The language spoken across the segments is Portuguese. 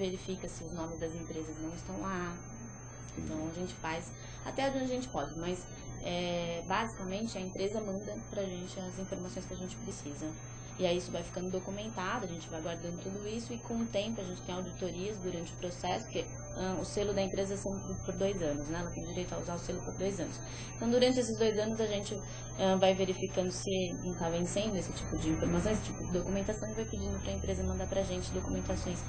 verifica se os nomes das empresas não estão lá. Então a gente faz até onde a gente pode, mas basicamente a empresa manda pra gente as informações que a gente precisa. E aí isso vai ficando documentado, a gente vai guardando tudo isso e com o tempo a gente tem auditorias durante o processo, porque o selo da empresa são por 2 anos, né? Ela tem direito a usar o selo por 2 anos. Então durante esses 2 anos a gente vai verificando se não está vencendo esse tipo de informação, esse tipo de documentação, e vai pedindo para a empresa mandar pra gente documentações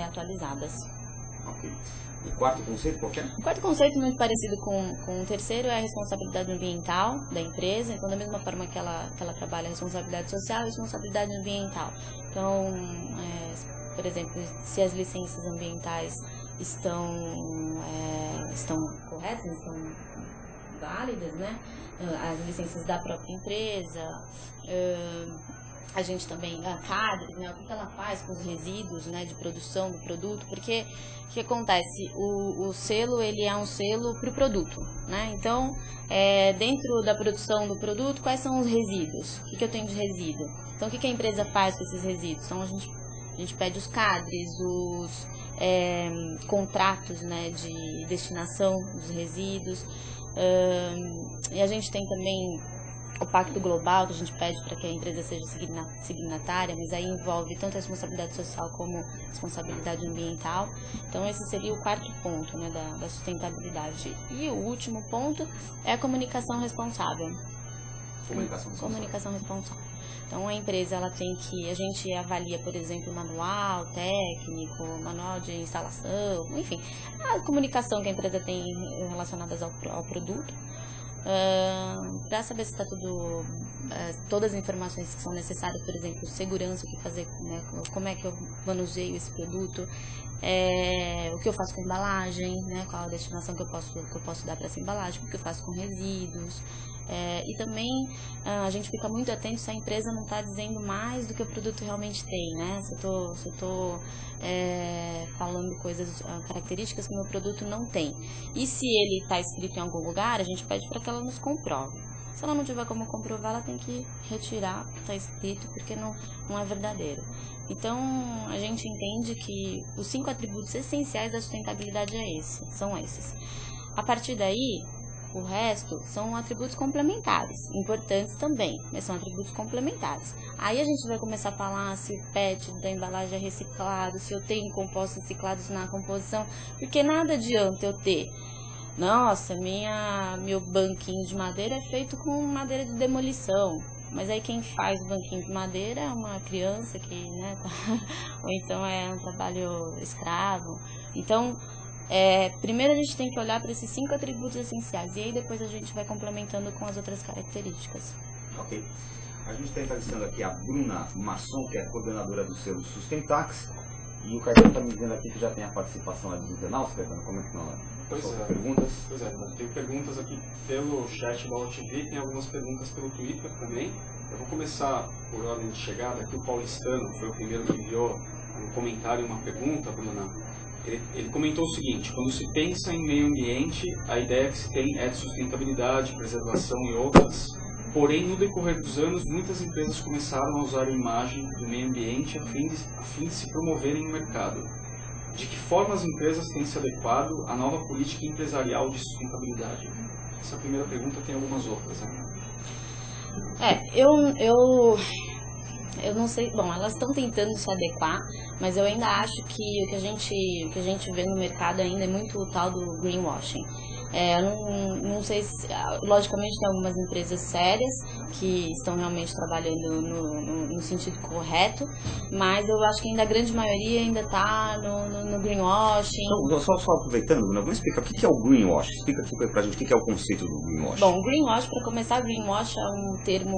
atualizadas. Ok. O quarto conceito qual que é? O quarto conceito, muito parecido com o terceiro, é a responsabilidade ambiental da empresa. Então, da mesma forma que ela trabalha a responsabilidade social, a responsabilidade ambiental. Então, por exemplo, se as licenças ambientais estão corretas, estão válidas, né? As licenças da própria empresa, a gente também, a CADRES, né, o que ela faz com os resíduos, né, de produção do produto, porque o que acontece? O selo, ele é um selo para o produto, né? Então, dentro da produção do produto, quais são os resíduos? O que eu tenho de resíduo? Então, o que a empresa faz com esses resíduos? Então, a gente pede os CADRES, os contratos, né, de destinação dos resíduos, e a gente tem também o Pacto Global, que a gente pede para que a empresa seja signatária, mas aí envolve tanto a responsabilidade social como a responsabilidade ambiental. Então esse seria o quarto ponto, né, da sustentabilidade. E o último ponto é a comunicação responsável. Comunicação responsável. Então a empresa, ela tem que, a gente avalia, por exemplo, manual técnico, manual de instalação, enfim, a comunicação que a empresa tem relacionada ao produto, para saber se está todas as informações que são necessárias, por exemplo, segurança, o que fazer, né, como é que eu manuseio esse produto, o que eu faço com embalagem, né, qual a destinação que eu posso dar para essa embalagem, o que eu faço com resíduos, e também a gente fica muito atento se a empresa não está dizendo mais do que o produto realmente tem, né, se eu estou falando coisas, características que o meu produto não tem, e se ele está escrito em algum lugar, a gente pede para que ela nos comprove. Se ela não tiver como comprovar, ela tem que retirar o que está escrito, porque não é verdadeiro. Então, a gente entende que os 5 atributos essenciais da sustentabilidade são esses. A partir daí, o resto são atributos complementares, importantes também, mas são atributos complementares. Aí a gente vai começar a falar se o PET da embalagem é reciclado, se eu tenho compostos reciclados na composição, porque nada adianta eu ter... Nossa, meu banquinho de madeira é feito com madeira de demolição. Mas aí quem faz o banquinho de madeira é uma criança que, né, ou então é um trabalho escravo. Então, primeiro a gente tem que olhar para esses 5 atributos essenciais. E aí depois a gente vai complementando com as outras características. Ok. A gente está entrevistando aqui a Bruna Masson, que é a coordenadora do selo Sustentax. E o Caetano está me dizendo aqui que já tem a participação dos internautas, Caetano. Como é que não é? Perguntas? Pois é, tem perguntas aqui pelo chat da UTV, tem algumas perguntas pelo Twitter também. Eu vou começar por ordem de chegada. Aqui o Paulistano foi o primeiro que enviou um comentário e uma pergunta, Bruna. Ele comentou o seguinte: quando se pensa em meio ambiente, a ideia que se tem é de sustentabilidade, preservação e outras. Porém, no decorrer dos anos, muitas empresas começaram a usar a imagem do meio ambiente a fim de se promoverem no mercado. De que forma as empresas têm se adequado à nova política empresarial de sustentabilidade? Essa é a primeira pergunta, tem algumas outras, né? Eu não sei, bom, elas estão tentando se adequar, mas eu ainda acho que o que a gente vê no mercado ainda é muito o tal do greenwashing. Eu não sei se, logicamente tem algumas empresas sérias que estão realmente trabalhando no sentido correto, mas eu acho que ainda a grande maioria ainda está no greenwashing. Então, só aproveitando, Bruna, vamos explicar o que é o greenwashing. Explica aqui pra gente o que é o conceito do greenwashing. Bom, greenwashing, para começar, greenwashing é um termo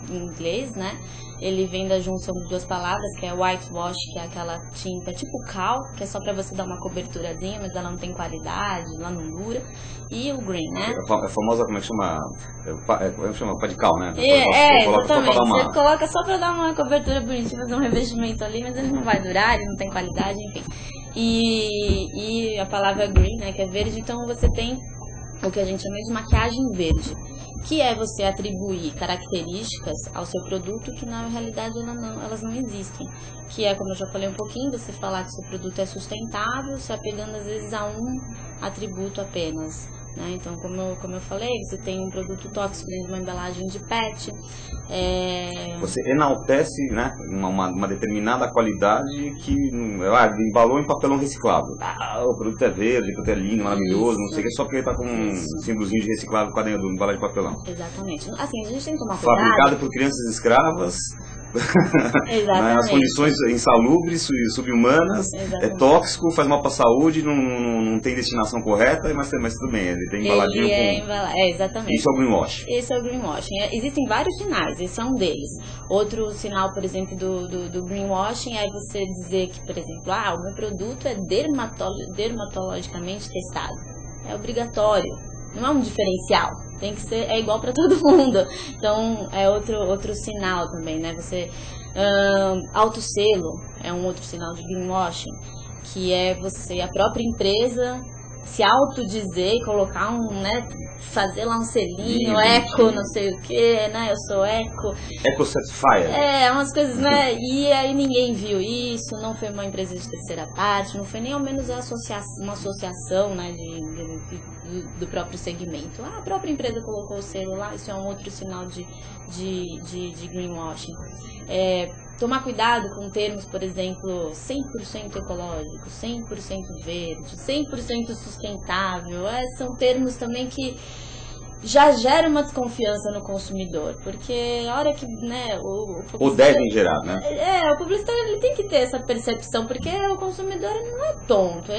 em inglês, né? Ele vem da junção de 2 palavras, que é whitewash, que é aquela tinta tipo cal, que é só para você dar uma coberturazinha, mas ela não tem qualidade, ela não dura. E o green, né? A famosa, como é que chama? Como é que chama? Pá de cal, né? Exatamente. Você coloca só para dar uma cobertura bonitinha, fazer um revestimento ali, mas ele não vai durar, ele não tem qualidade, enfim. E a palavra green, né, que é verde, então você tem o que a gente chama de maquiagem verde. que é você atribuir características ao seu produto que na realidade elas não existem. Que é, como eu já falei um pouquinho, você falar que seu produto é sustentável, se apegando às vezes a um atributo apenas. Né? Então, como eu falei, você tem um produto tóxico dentro de uma embalagem de PET. Você enaltece, né, uma determinada qualidade que embalou em papelão reciclável. O produto é verde, o produto é lindo, maravilhoso, não sei o que, só porque ele está com um símbolozinho de reciclável com a dentro do embalagem de papelão. Exatamente. Assim, a gente tem que tomar cuidado. Fabricado por crianças escravas. As condições insalubres, subhumanas, é tóxico, faz mal para a saúde, não tem destinação correta, mas tudo bem, ele tem embaladinho exatamente. Isso é o greenwashing. Esse é o greenwashing. Existem vários sinais, esse é um deles. Outro sinal, por exemplo, do greenwashing é você dizer que, por exemplo, o meu produto é dermatologicamente testado. É obrigatório, não é um diferencial. Tem que ser, é igual para todo mundo. Então, é outro sinal também, né? Você, autosselo é um outro sinal de greenwashing, que é você, a própria empresa, se autodizer e colocar fazer lá um selinho, eco, não sei o que, né? Eu sou eco. Eco certified. Umas coisas, né? E aí ninguém viu isso, não foi uma empresa de terceira parte, não foi nem ao menos uma associação, né? Do próprio segmento. A própria empresa colocou o selo lá, isso é um outro sinal de greenwashing. Tomar cuidado com termos, por exemplo, 100% ecológico, 100% verde, 100% sustentável. São termos também que já geram uma desconfiança no consumidor, porque a hora que, né, ou devem gerar, né? O publicitário ele tem que ter essa percepção, porque o consumidor ele não é tonto.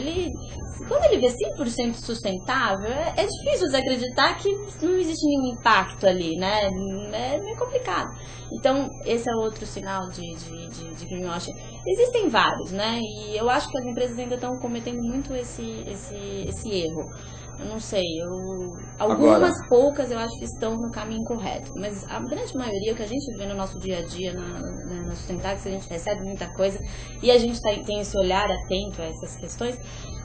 Quando ele vê 100% sustentável, é difícil de acreditar que não existe nenhum impacto ali, né? É meio complicado. Então, esse é outro sinal de greenwashing. Existem vários, né? E eu acho que as empresas ainda estão cometendo muito esse erro. Eu não sei, algumas poucas eu acho que estão no caminho correto, mas a grande maioria, o que a gente vê no nosso dia a dia, na Sustentax, a gente recebe muita coisa e a gente tem esse olhar atento a essas questões,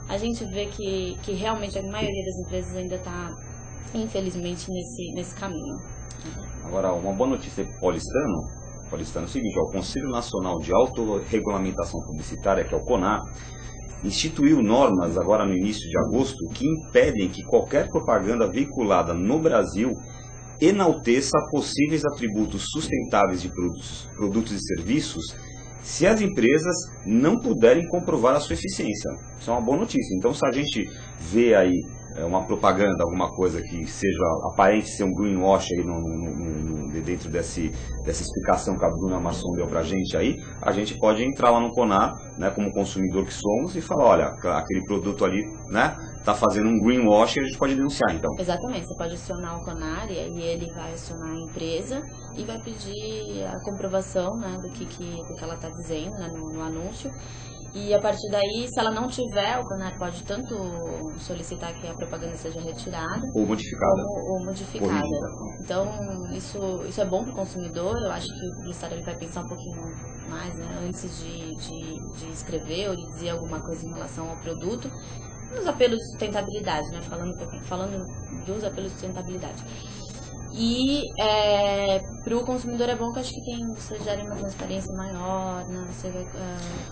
a gente vê que realmente a maioria das empresas ainda está, infelizmente, nesse caminho. Agora, uma boa notícia para o paulistano é o seguinte, o Conselho Nacional de Autorregulamentação Publicitária, que é o CONAR, instituiu normas agora no início de agosto que impedem que qualquer propaganda veiculada no Brasil enalteça possíveis atributos sustentáveis de produtos e serviços se as empresas não puderem comprovar a sua eficiência. Isso é uma boa notícia. Então, se a gente vê aí uma propaganda, alguma coisa que seja aparente ser um greenwash aí dentro dessa explicação que a Bruna Masson deu pra gente aí, a gente pode entrar lá no CONAR, né, como consumidor que somos, e falar, olha, aquele produto ali, né, tá fazendo um greenwash, e a gente pode denunciar, então. Exatamente, você pode acionar o CONAR e ele vai acionar a empresa e vai pedir a comprovação, né, do que ela tá dizendo, né, no anúncio. E a partir daí, se ela não tiver, o CONAR pode tanto solicitar que a propaganda seja retirada ou modificada. Ou modificada. Então, isso é bom para o consumidor. Eu acho que o publicitário ele vai pensar um pouquinho mais, né, antes de escrever ou de dizer alguma coisa em relação ao produto. Nos apelos de sustentabilidade, né? Falando dos apelos de sustentabilidade. E para o consumidor é bom que acho que você gere uma transparência maior, né? Você vai,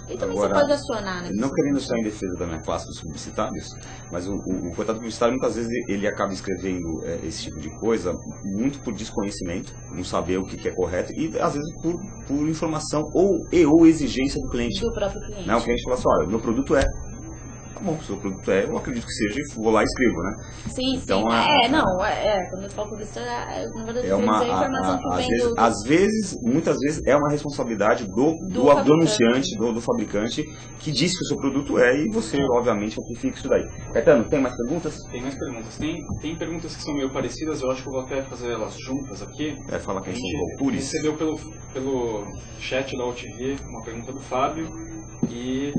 e também agora, você pode acionar, né? Não querendo sair em defesa da minha classe dos publicitários, mas o coitado publicitário muitas vezes ele acaba escrevendo esse tipo de coisa muito por desconhecimento, não saber o que é correto e às vezes por informação ou exigência do cliente. Do próprio cliente. Né? O cliente fala assim, olha, meu produto é... Tá bom, se o produto eu acredito que seja, e vou lá e escrevo, né? Sim, então, quando eu falo publicidade, na verdade, a informação que vem muitas vezes é uma responsabilidade do anunciante, do fabricante, que diz que o seu produto e você, obviamente, amplifica isso daí. Caetano, tem mais perguntas? Tem mais perguntas. Tem perguntas que são meio parecidas, eu acho que eu vou até fazer elas juntas aqui. Fala quem são os loucures. Recebeu pelo chat da OTV uma pergunta do Fábio e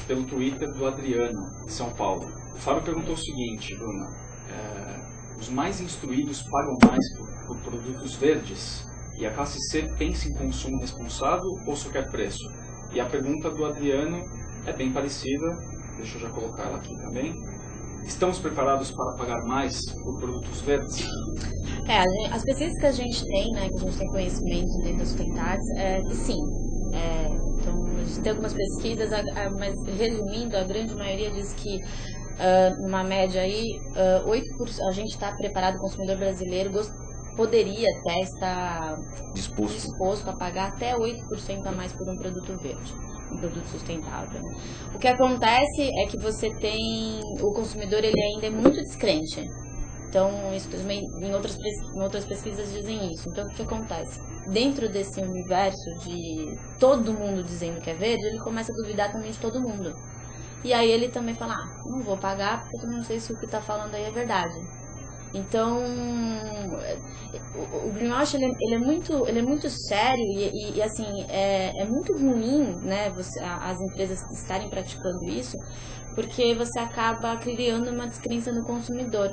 pelo Twitter do Adriano, de São Paulo. O Fábio perguntou o seguinte, Bruna, os mais instruídos pagam mais por produtos verdes e a classe C pensa em consumo responsável ou só quer preço? E a pergunta do Adriano é bem parecida, deixa eu já colocar ela aqui também. Estamos preparados para pagar mais por produtos verdes? As pesquisas que a gente tem, né, que a gente tem conhecimento dentro das sustentáveis, é que sim. Então, a gente tem algumas pesquisas, mas resumindo, a grande maioria diz que, numa média aí, 8%, a gente está preparado, o consumidor brasileiro poderia até estar disposto a pagar até 8% a mais por um produto verde, um produto sustentável. O que acontece é que você tem, o consumidor ele ainda é muito descrente. Então, isso também, em outras pesquisas dizem isso. Então, o que acontece? Dentro desse universo de todo mundo dizendo que é verde, ele começa a duvidar também de todo mundo. E aí ele também fala, não vou pagar porque eu também não sei se o que está falando aí é verdade. Então, o greenwash ele é muito sério e assim, é muito ruim, né, as empresas estarem praticando isso, porque você acaba criando uma descrença no consumidor.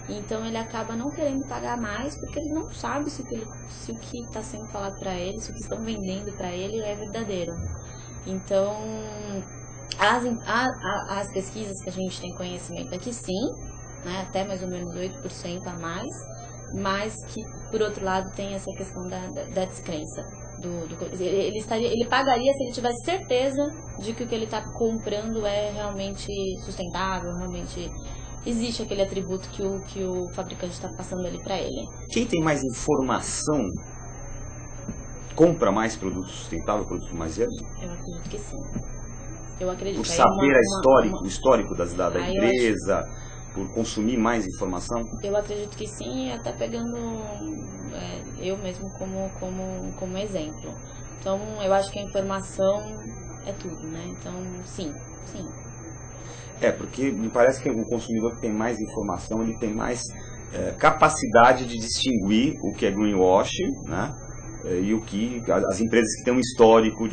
Então ele acaba não querendo pagar mais porque ele não sabe se o que está sendo falado para ele, se o que estão vendendo para ele é verdadeiro. Então, as pesquisas que a gente tem conhecimento aqui, sim, né, até mais ou menos 8% a mais, mas que, por outro lado, tem essa questão da descrença. Ele pagaria se ele tivesse certeza de que o que ele está comprando é realmente sustentável, realmente existe aquele atributo que o fabricante está passando ali para ele. Quem tem mais informação compra mais produtos sustentáveis, produtos mais verdes? Eu acredito que sim. Eu acredito. Por saber o histórico da empresa, por consumir mais informação? Eu acredito que sim, até pegando eu mesmo como exemplo. Então, eu acho que a informação é tudo, né? Então, sim. Porque me parece que o consumidor que tem mais informação, ele tem mais capacidade de distinguir o que é greenwash, né? E o que as empresas que têm um histórico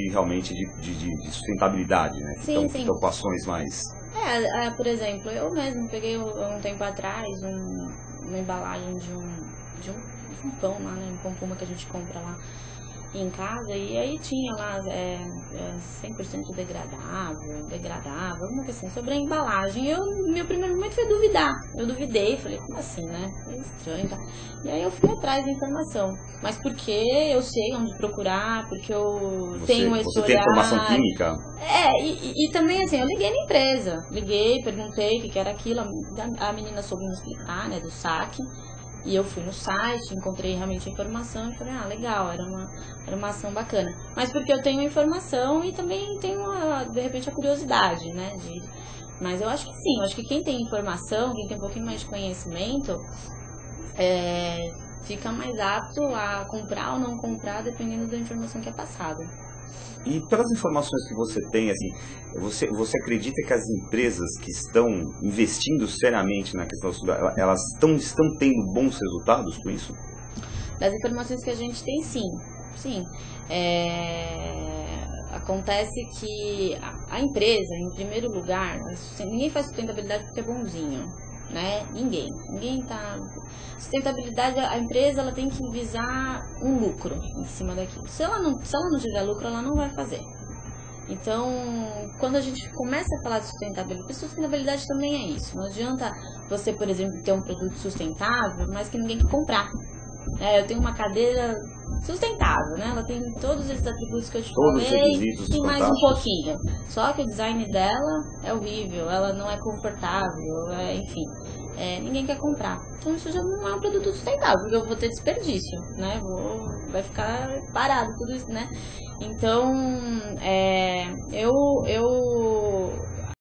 realmente de sustentabilidade, né? Sim. Preocupações mais... Por exemplo, eu mesmo peguei um tempo atrás uma embalagem de um pão lá, né? Um pão Puma que a gente compra lá em casa, e aí tinha lá 100% degradável, alguma coisa assim, sobre a embalagem. Meu primeiro momento foi duvidar. Eu duvidei, falei, como assim, né? É estranho, tá? E aí eu fui atrás da informação. Mas porque eu sei onde procurar, porque eu tenho esse olhar. Você tem informação química? E também assim, eu liguei na empresa. Perguntei o que era aquilo, a menina soube me explicar, né, do saque. E eu fui no site, encontrei realmente a informação e falei, legal, era uma ação bacana. Mas porque eu tenho a informação e também tenho, de repente, a curiosidade, né? Mas eu acho que sim, eu acho que quem tem informação, quem tem um pouquinho mais de conhecimento, fica mais apto a comprar ou não comprar, dependendo da informação que é passada. E pelas informações que você tem, assim, você acredita que as empresas que estão investindo seriamente na questão elas estão tendo bons resultados com isso? Das informações que a gente tem, sim. Acontece que a empresa, em primeiro lugar, ninguém faz sustentabilidade porque é bonzinho, né? Ninguém tá... Sustentabilidade, a empresa ela tem que visar um lucro em cima daquilo. Se ela não tiver lucro, ela não vai fazer. Então, quando a gente começa a falar de sustentabilidade também é isso. Não adianta você, por exemplo, ter um produto sustentável, mas que ninguém quer comprar. Eu tenho uma cadeira sustentável, né? Ela tem todos esses atributos que eu te falei e mais um pouquinho. Só que o design dela é horrível, ela não é confortável, enfim. Ninguém quer comprar. Então isso já não é um produto sustentável, porque eu vou ter desperdício, né? Vai ficar parado tudo isso, né? Então, eu